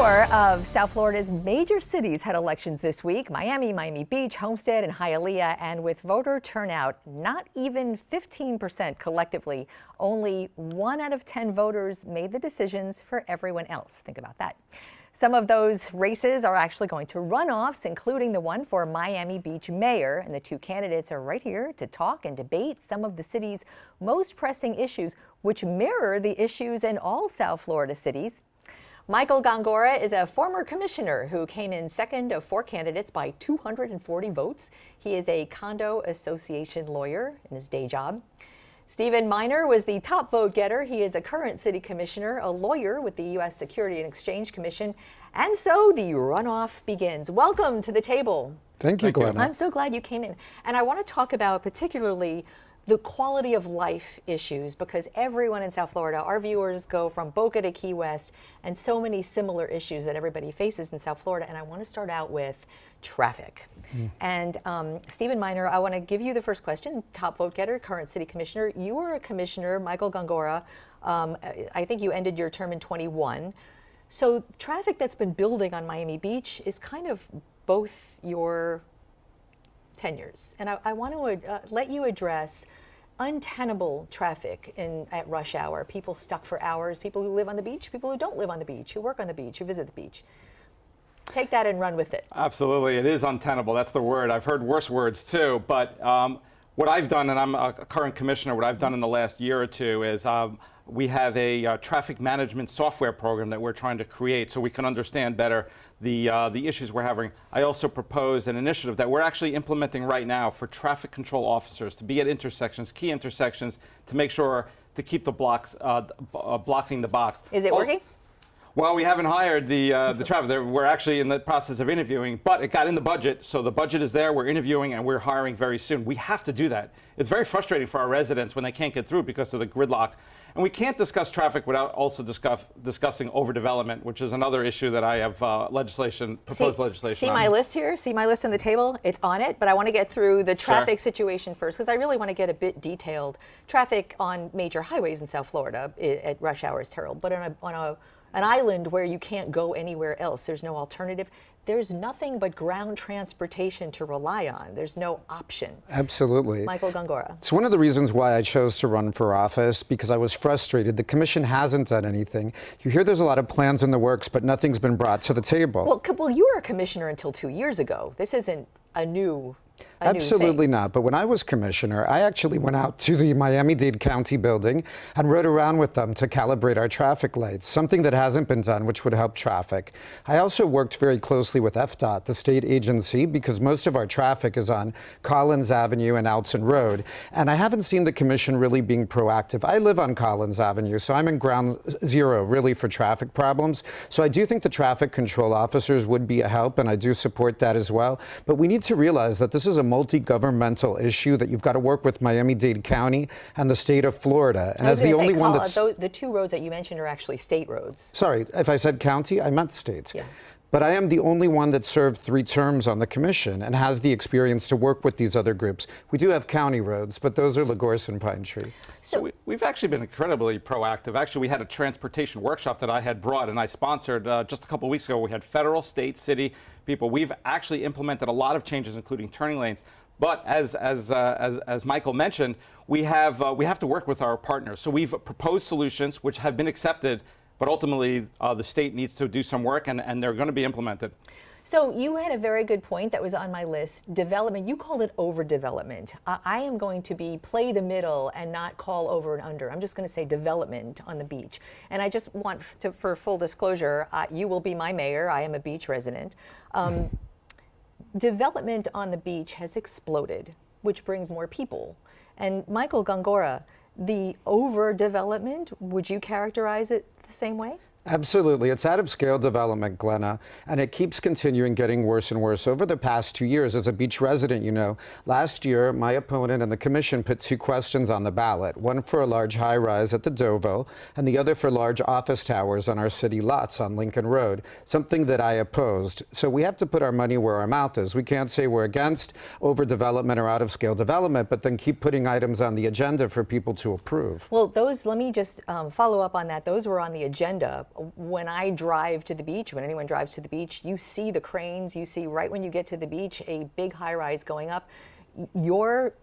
Four of South Florida's major cities had elections this week: Miami, Miami Beach, Homestead, and Hialeah. And with voter turnout not even 15% collectively, only 1 out of 10 voters made the decisions for everyone else. Think about that. Some of those races are actually going to runoffs, including the one for Miami Beach mayor. And the two candidates are right here to talk and debate some of the city's most pressing issues, which mirror the issues in all South Florida cities. Michael Gongora is a former commissioner who came in second of 4 candidates by 240 votes. He is a condo association lawyer in his day job. Stephen Minor was the top vote getter. He is a current city commissioner, a lawyer with the U.S. Security and Exchange Commission. And so the runoff begins. Welcome to the table. Thank you, Glenna. I'm so glad you came in. And I want to talk about particularly the quality of life issues, because everyone in South Florida, our viewers go from Boca to Key West, and so many similar issues that everybody faces in South Florida. And I want to start out with traffic. And Stephen Minor, I want to give you the first question. Top vote getter, current city commissioner. You were a commissioner, Michael Gongora. I think you ended your term in 21. So traffic that's been building on Miami Beach is kind of both your tenures. And I want to let you address untenable traffic at rush hour. People stuck for hours, people who live on the beach, people who don't live on the beach, who work on the beach, who visit the beach. Take that and run with it. Absolutely, it is untenable. That's the word. I've heard worse words too. But what I've done, and I'm a current commissioner, what I've done in the last year or two is we have a traffic management software program that we're trying to create so we can understand better the issues we're having. I also propose an initiative that we're actually implementing right now for traffic control officers to be at intersections, key intersections, to make sure to keep the blocks blocking the box. Is it working? Well, we haven't hired the traffic. We're actually in the process of interviewing, but it got in the budget, so the budget is there. We're interviewing and we're hiring very soon. We have to do that. It's very frustrating for our residents when they can't get through because of the gridlock. And we can't discuss traffic without also discussing overdevelopment, which is another issue that I have proposed legislation See my list here? See my list on the table? It's on it, but I want to get through the traffic situation first, because I really want to get a bit detailed. Traffic on major highways in South Florida at rush hour is terrible, but on an island where you can't go anywhere else, there's no alternative. There's nothing but ground transportation to rely on. There's no option. Absolutely. Michael Gongora. It's one of the reasons why I chose to run for office, because I was frustrated. The commission hasn't done anything. You hear there's a lot of plans in the works, but nothing's been brought to the table. Well, you were a commissioner until 2 years ago. This isn't a new Absolutely not. But when I was commissioner, I actually went out to the Miami-Dade County building and rode around with them to calibrate our traffic lights, something that hasn't been done, which would help traffic. I also worked very closely with FDOT, the state agency, because most of our traffic is on Collins Avenue and Alton Road. And I haven't seen the commission really being proactive. I live on Collins Avenue, so I'm in ground zero, really, for traffic problems. So I do think the traffic control officers would be a help, and I do support that as well. But we need to realize that this is a multi-governmental issue, that you've got to work with Miami-Dade County and the state of Florida. And as the only one that's... The 2 roads that you mentioned are actually state roads. Sorry, if I said county, I meant states. Yeah. But I am the only one that served 3 terms on the commission and has the experience to work with these other groups. We do have county roads, but those are LaGorse and Pine Tree. So we've actually been incredibly proactive. Actually, we had a transportation workshop that I had brought and I sponsored just a couple of weeks ago. We had federal, state, city people. We've actually implemented a lot of changes, including turning lanes. But as Michael mentioned, we have to work with our partners. So we've proposed solutions which have been accepted, but ultimately the state needs to do some work, and they're going to be implemented. So you had a very good point that was on my list. Development, you called it overdevelopment. I am going to play the middle and not call over and under. I'm just going to say development on the beach. And I just want to, for full disclosure, you will be my mayor. I am a beach resident. Development on the beach has exploded, which brings more people. And Michael Gongora, the overdevelopment, would you characterize it the same way? Absolutely. It's out of scale development, Glenna, and it keeps continuing, getting worse and worse. Over the past 2 years, as a beach resident, you know, last year, my opponent and the commission put 2 questions on the ballot, one for a large high-rise at the Dovo, and the other for large office towers on our city lots on Lincoln Road, something that I opposed. So we have to put our money where our mouth is. We can't say we're against overdevelopment or out-of-scale development, but then keep putting items on the agenda for people to approve. Well, those, let me just follow up on that. Those were on the agenda. when I drive to the beach, when anyone drives to the beach, you see the cranes, you see right when you get to the beach a big high-rise going up. Your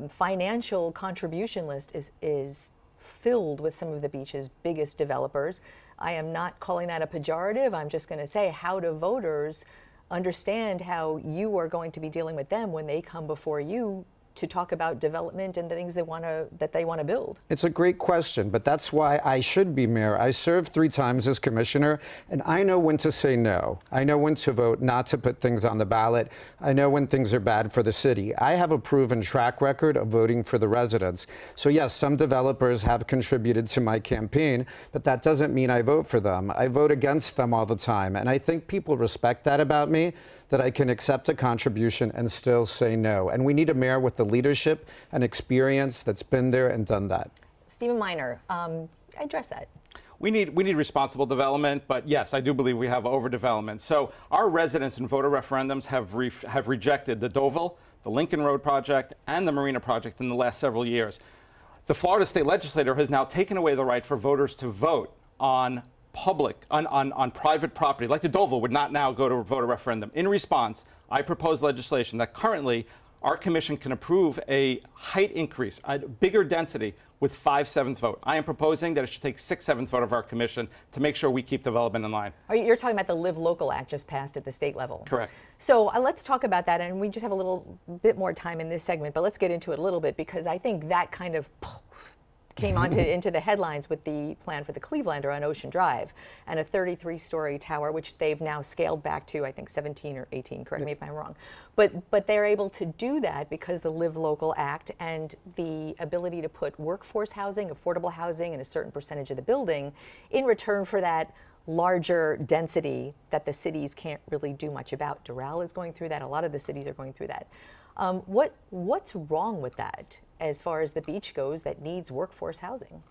financial contribution list is filled with some of the beach's biggest developers. I am not calling that a pejorative. I'm just going to say, how do voters understand how you are going to be dealing with them when they come before you to talk about development and the things they want to build? It's a great question, but that's why I should be mayor. I served 3 times as commissioner, and I know when to say no. I know when to vote not to put things on the ballot. I know when things are bad for the city. I have a proven track record of voting for the residents. So yes, some developers have contributed to my campaign, but that doesn't mean I vote for them. I vote against them all the time, and I think people respect that about me, that I can accept a contribution and still say no. And we need a mayor with the leadership and experience that's been there and done that. Stephen Miner, address that. We need responsible development, but yes, I do believe we have overdevelopment. So our residents in voter referendums have rejected the Deauville, the Lincoln Road project, and the Marina project in the last several years. The Florida state legislature has now taken away the right for voters to vote on private property, like the Deauville would not now go to a voter referendum. In response, I propose legislation that currently our commission can approve a height increase, a bigger density with 5/7 vote. I am proposing that it should take 6/7 vote of our commission to make sure we keep development in line. You're talking about the Live Local Act just passed at the state level. Correct. So let's talk about that, and we just have a little bit more time in this segment, but let's get into it a little bit, because I think that kind of came into the headlines with the plan for the Clevelander on Ocean Drive and a 33-story tower, which they've now scaled back to, I think, 17 or 18, correct me if I'm wrong. But they're able to do that because of the Live Local Act and the ability to put workforce housing, affordable housing in a certain percentage of the building in return for that larger density that the cities can't really do much about. Doral is going through that. A lot of the cities are going through that. What's wrong with that as far as the beach goes that needs workforce housing?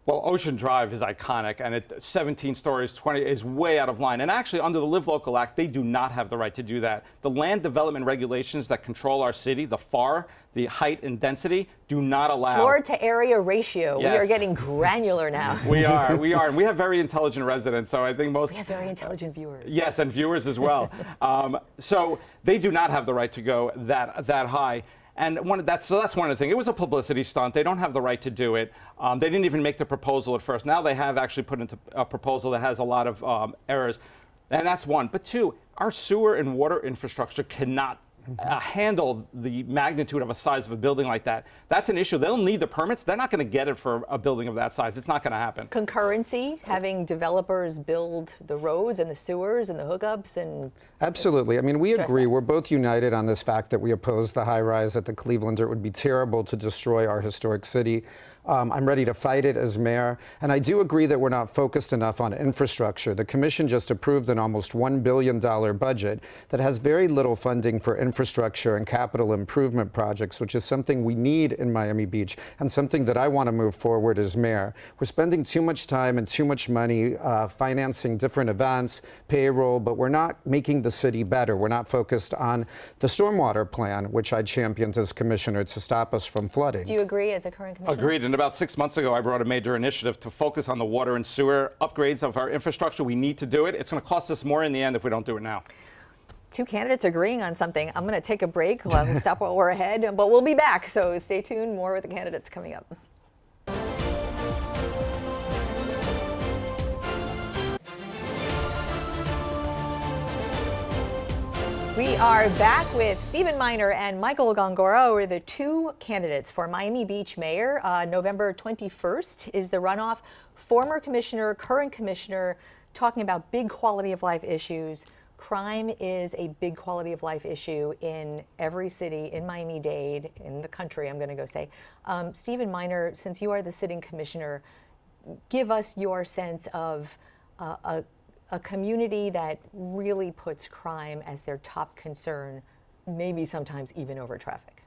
Well, Ocean Drive is iconic, and 17 stories, 20 is way out of line. And actually, under the Live Local Act, they do not have the right to do that. The land development regulations that control our city, the FAR, the height and density, do not allow. Floor to area ratio. Yes. We are getting granular now. We are, and we have very intelligent residents, so I think most. We have very intelligent viewers. Yes, and viewers as well. So they do not have the right to go that high. And that's one of the things. It was a publicity stunt. They don't have the right to do it. They didn't even make the proposal at first. Now they have actually put into a proposal that has a lot of errors. And that's one. But two, our sewer and water infrastructure cannot handle the magnitude of a size of a building like that. That's an issue. They'll need the permits. They're not going to get it for a building of that size. It's not going to happen. Concurrency, having developers build the roads and the sewers and the hookups and... Absolutely. I mean, we agree. We're both united on this fact that we oppose the high rise at the Clevelander. It would be terrible to destroy our historic city. I'm ready to fight it as mayor. And I do agree that we're not focused enough on infrastructure. The commission just approved an almost $1 billion budget that has very little funding for infrastructure and capital improvement projects, which is something we need in Miami Beach and something that I want to move forward as mayor. We're spending too much time and too much money financing different events, payroll, but we're not making the city better. We're not focused on the stormwater plan, which I championed as commissioner to stop us from flooding. Do you agree as a current commissioner? Agreed. And about 6 months ago, I brought a major initiative to focus on the water and sewer upgrades of our infrastructure. We need to do it. It's going to cost us more in the end if we don't do it now. Two candidates agreeing on something. I'm going to take a break. We'll stop while we're ahead, but we'll be back. So stay tuned. More with the candidates coming up. We are back with Stephen Miner and Michael Gongora. We're the two candidates for Miami Beach mayor. November 21st is the runoff. Former commissioner, current commissioner, talking about big quality of life issues. Crime is a big quality of life issue in every city, in Miami-Dade, in the country, I'm going to go say. Stephen Miner, since you are the sitting commissioner, give us your sense of a community that really puts crime as their top concern, maybe sometimes even over traffic.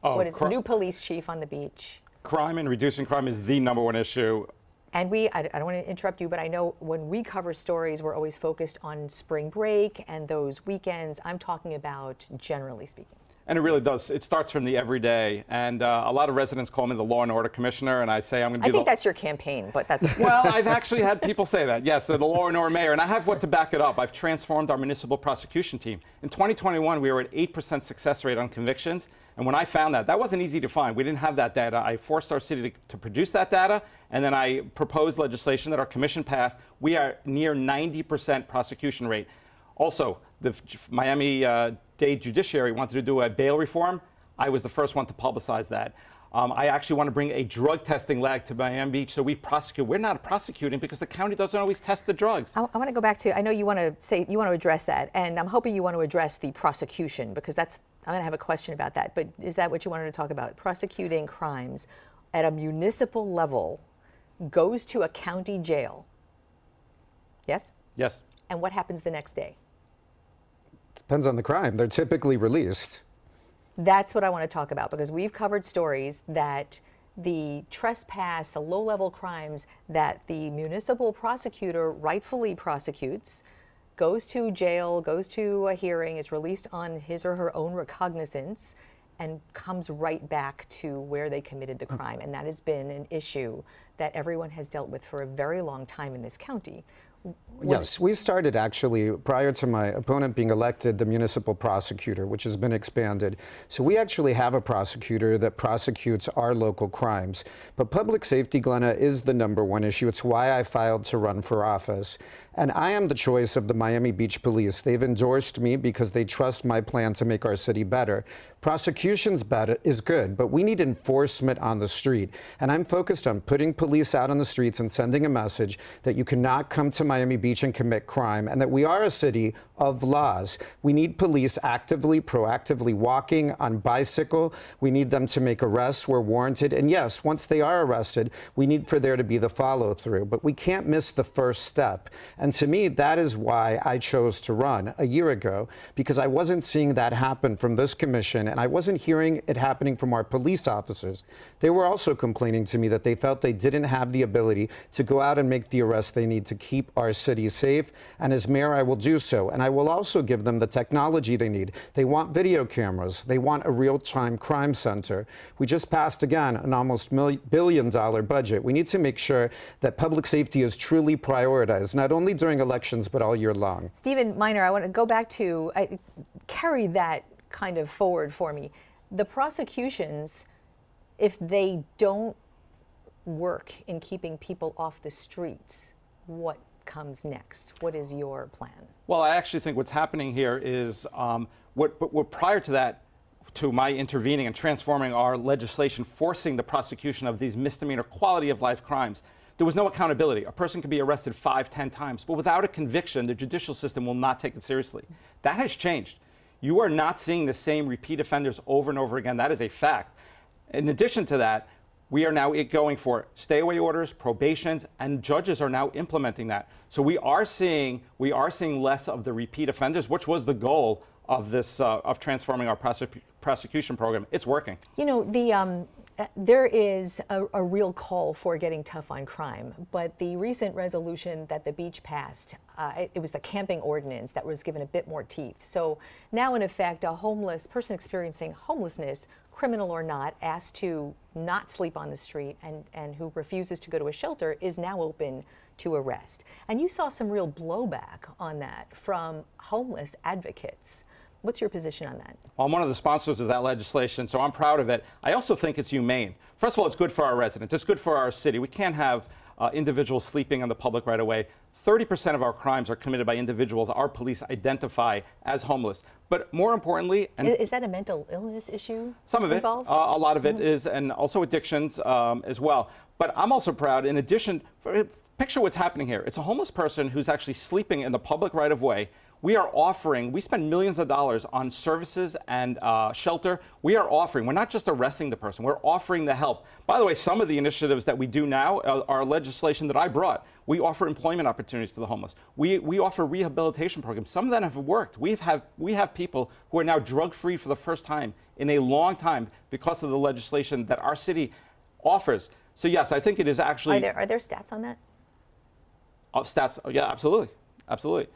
What is the new police chief on the beach? Crime and reducing crime is the #1 issue. And I don't want to interrupt you, but I know when we cover stories, we're always focused on spring break and those weekends. I'm talking about generally speaking. And it really does. It starts from the everyday. And a lot of residents call me the law and order commissioner, and I say I'm going to be I think that's your campaign, but that's... Well, I've actually had people say that. Yes, they're the law and order mayor, and I have what to back it up. I've transformed our municipal prosecution team. In 2021, we were at 8% success rate on convictions. And when I found that, that wasn't easy to find. We didn't have that data. I forced our city to produce that data, and then I proposed legislation that our commission passed. We are near 90% prosecution rate. Also, the Miami-Dade judiciary wanted to do a bail reform. I was the first one to publicize that. I actually want to bring a drug testing lab to Miami Beach so we prosecute. We're not prosecuting because the county doesn't always test the drugs. I want to go back to, I know you want to address that, and I'm hoping you want to address the prosecution, because I'm going to have a question about that. But is that what you wanted to talk about? Prosecuting crimes at a municipal level goes to a county jail. Yes? Yes. And what happens the next day? Depends on the crime. They're typically released. That's what I want to talk about, because we've covered stories that the trespass, the low-level crimes that the municipal prosecutor rightfully prosecutes, goes to jail, goes to a hearing, is released on his or her own recognizance, and comes right back to where they committed the crime. And that has been an issue that everyone has dealt with for a very long time in this county. Yes, we started actually, prior to my opponent being elected, the municipal prosecutor, which has been expanded. So we actually have a prosecutor that prosecutes our local crimes. But public safety, Glenna, is the #1 issue. It's why I filed to run for office. And I am the choice of the Miami Beach Police. They've endorsed me because they trust my plan to make our city better. Prosecution's better is good, but we need enforcement on the street. And I'm focused on putting police out on the streets and sending a message that you cannot come to Miami Beach and commit crime, and that we are a city of laws. We need police actively, proactively walking on bicycle. We need them to make arrests where warranted. And yes, once they are arrested, we need for there to be the follow through. But we can't miss the first step. And to me, that is why I chose to run a year ago, because I wasn't seeing that happen from this commission, and I wasn't hearing it happening from our police officers. They were also complaining to me that they felt they didn't have the ability to go out and make the arrests they need to keep our city safe. And as mayor, I will do so. And I will also give them the technology they need. They want video cameras. They want a real-time crime center. We just passed, again, an almost $1 billion budget. We need to make sure that public safety is truly prioritized, not only during elections, but all year long. Stephen Miner, I want to go back to, carry that kind of forward for me. The prosecutions, if they don't work in keeping people off the streets, what comes next? What is your plan? Well, I actually think what's happening here is what prior to that, to my intervening and transforming our legislation, forcing the prosecution of these misdemeanor quality of life crimes, there was no accountability. A person could be arrested 5, 10 times, but without a conviction, the judicial system will not take it seriously. That has changed. You are not seeing the same repeat offenders over and over again. That is a fact. In addition to that, we are now going for stay-away orders, probations, and judges are now implementing that. So we are seeing less of the repeat offenders, which was the goal of this of transforming our prosecution program. It's working. You know, there is a real call for getting tough on crime, but the recent resolution that the beach passed, it was the camping ordinance that was given a bit more teeth. So now, in effect, a homeless person experiencing homelessness, criminal or not, asked to not sleep on the street and who refuses to go to a shelter is now open to arrest. And you saw some real blowback on that from homeless advocates. What's your position on that? Well, I'm one of the sponsors of that legislation, so I'm proud of it. I also think it's humane. First of all, it's good for our residents. It's good for our city. We can't have individuals sleeping on the public right away. 30% of our crimes are committed by individuals our police identify as homeless. But more importantly, and is that a mental illness issue? Some of it, involved? a lot of it is, and also addictions as well. But I'm also proud, in addition, picture what's happening here. It's a homeless person who's actually sleeping in the public right of way. We spend millions of dollars on services and shelter. We're not just arresting the person, we're offering the help. By the way, some of the initiatives that we do now are legislation that I brought. We offer employment opportunities to the homeless. We offer rehabilitation programs. Some of them have worked. We have people who are now drug-free for the first time in a long time because of the legislation that our city offers. So yes, I think it is actually... Are there stats on that? Stats, yeah, absolutely, absolutely.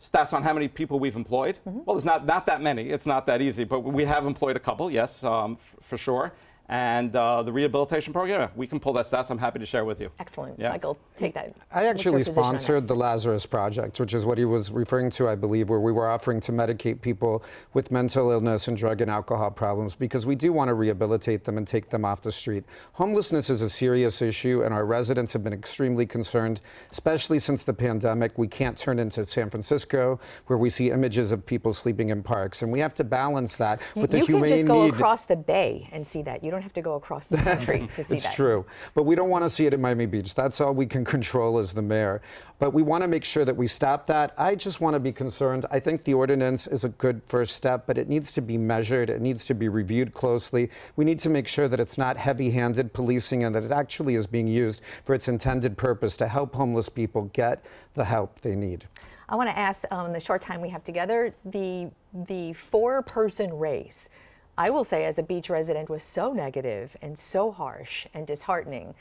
stats on how many people we've employed. Well, there's not that many. It's not that easy, but we have employed a couple, yes, for sure. And the rehabilitation program, yeah, we can pull that stats. I'm happy to share with you. Excellent. Yeah. Michael, take that. I actually What's your position on that? sponsored the Lazarus Project, which is what he was referring to, I believe, where we were offering to medicate people with mental illness and drug and alcohol problems, because we do want to rehabilitate them and take them off the street. Homelessness is a serious issue, and our residents have been extremely concerned, especially since the pandemic. We can't turn into San Francisco, where we see images of people sleeping in parks, and we have to balance that with the humane need. You can just go across the bay and see that. You don't have to go across the country to see that. It's true. But we don't want to see it in Miami Beach. That's all we can control as the mayor. But we want to make sure that we stop that. I just want to be concerned. I think the ordinance is a good first step, but it needs to be measured. It needs to be reviewed closely. We need to make sure that it's not heavy-handed policing and that it actually is being used for its intended purpose to help homeless people get the help they need. I want to ask, in the short time we have together, the four-person race, I will say as a beach resident, was so negative and so harsh and disheartening.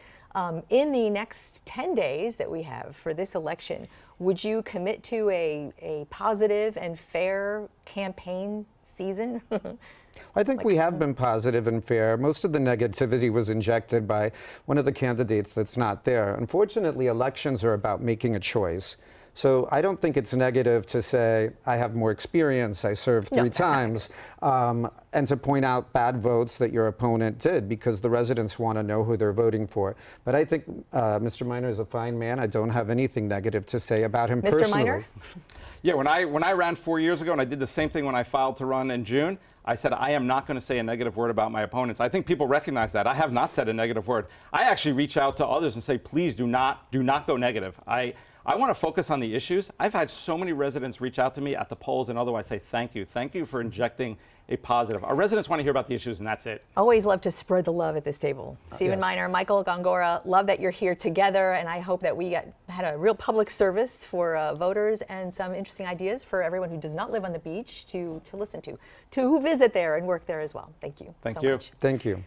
In the next 10 days that we have for this election, would you commit to a positive and fair campaign season? I think we have been positive and fair. Most of the negativity was injected by one of the candidates that's not there. Unfortunately, elections are about making a choice. So I don't think it's negative to say, I have more experience, I served three times, and to point out bad votes that your opponent did, because the residents want to know who they're voting for. But I think Mr. Minor is a fine man. I don't have anything negative to say about him personally. Mr. Minor? Yeah, when I ran 4 years ago, and I did the same thing when I filed to run in June, I said, I am not going to say a negative word about my opponents. I think people recognize that. I have not said a negative word. I actually reach out to others and say, please do not go negative. I want to focus on the issues. I've had so many residents reach out to me at the polls and otherwise say, thank you. Thank you for injecting a positive. Our residents want to hear about the issues, and that's it. Always love to spread the love at this table. Stephen Minor, Michael Gongora, love that you're here together, and I hope that we had a real public service for voters and some interesting ideas for everyone who does not live on the beach to listen to who visit there and work there as well. Thank you. Thank you. Thank you.